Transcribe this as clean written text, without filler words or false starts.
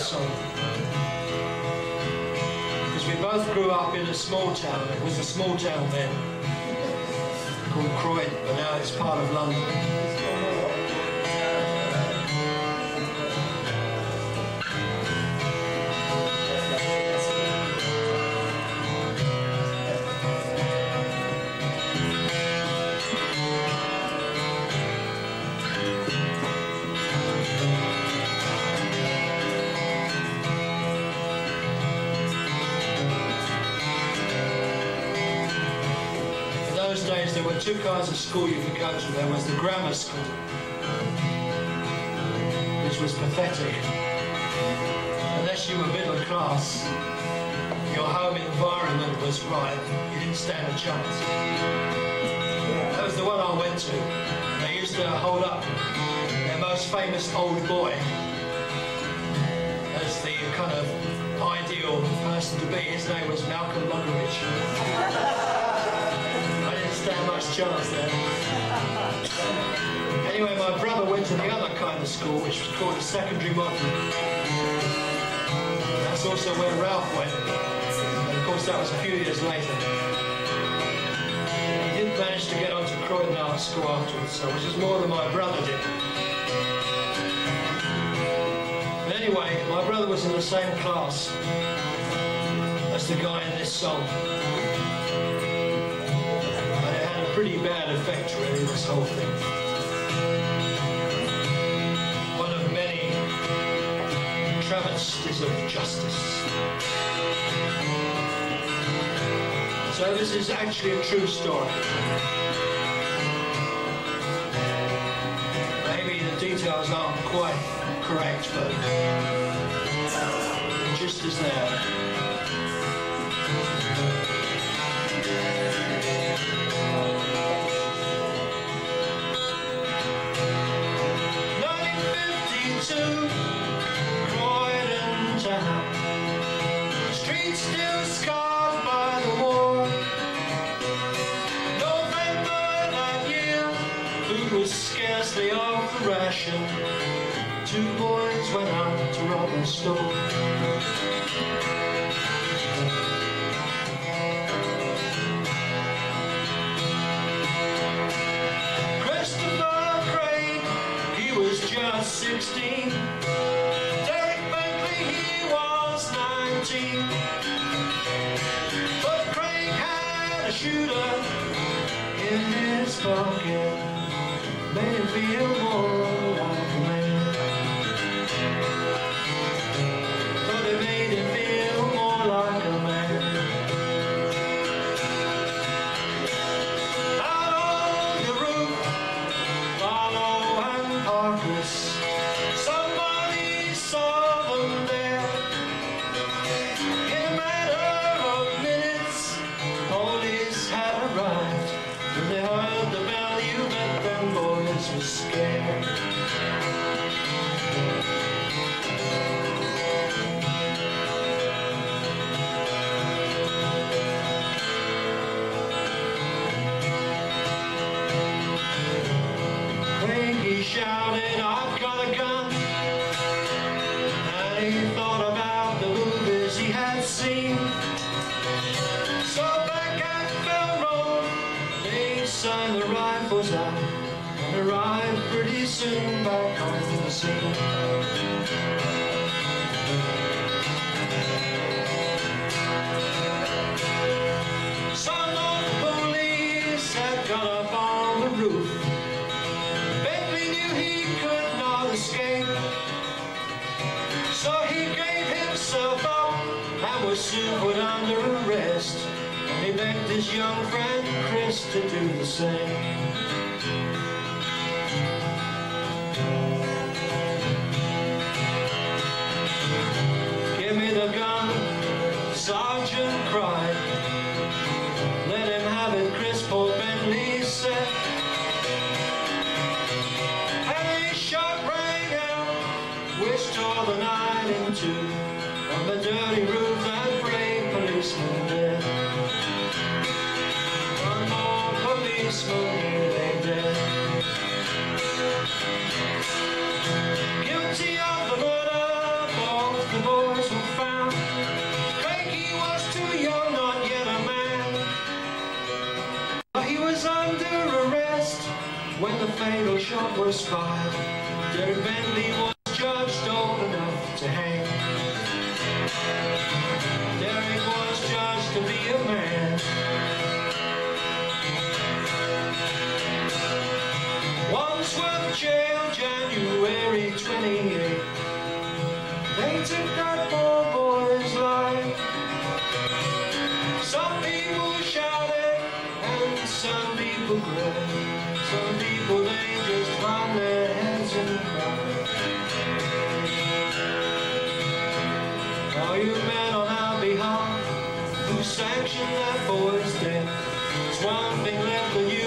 this song. Because we both grew up in a small town. It was a small town then, called Croydon, but now it's part of London. There were two kinds of school you could go to. There was the grammar school, which was pathetic. Unless you were middle class, your home environment was right, you didn't stand a chance. That was the one I went to. They used to hold up their most famous old boy as the kind of ideal person to be. His name was Malcolm Muggeridge. Stand much chance there. Anyway, my brother went to the other kind of school, which was called a secondary modern. That's also where Ralph went. And of course, that was a few years later. He did manage to get onto Croydon Art School afterwards, so which is more than my brother did. But anyway, my brother was in the same class as the guy in this song. Pretty bad effect, really, this whole thing. One of many travesties of justice. So this is actually a true story. Maybe the details aren't quite correct, but the gist is there. 1952, Croydon town, streets still scarred by the war. November that year, food was scarcely off the ration. Two boys went out to rob a store. Just 16. Bentley, he was 19. But Craig had a shooter in his pocket, made him feel more like a man. But it made him feel more like a man. Out on the roof, somebody saw them there. In a matter of minutes, police had arrived. When they heard the bell, you bet them boys were scared. He shouted, "I've got a gun," and he thought about the movies he had seen. So back at Bell Road, they signed the rifles out and arrived pretty soon back on the scene. Some of the police had got up on the roof. Escape. So he gave himself up and was soon put under arrest. And he begged his young friend Chris to do the same. "Give me the gun," the sergeant cried. "Let him have it, Chris," poor Bentley said. Which tore the night in two on the dirty roof that brave policeman dead. One more policeman, he lay dead. Guilty of the murder, both the when the fatal shot was fired, Derek Bentley was judged old enough to hang. Derek was judged to be a man. Wandsworth Jail, January 28. They took that poor boy's life. Some people shouted and some people cried. Some people, they just hung their heads and cried. All you men on our behalf who sanctioned that boy's death, there's one thing left for you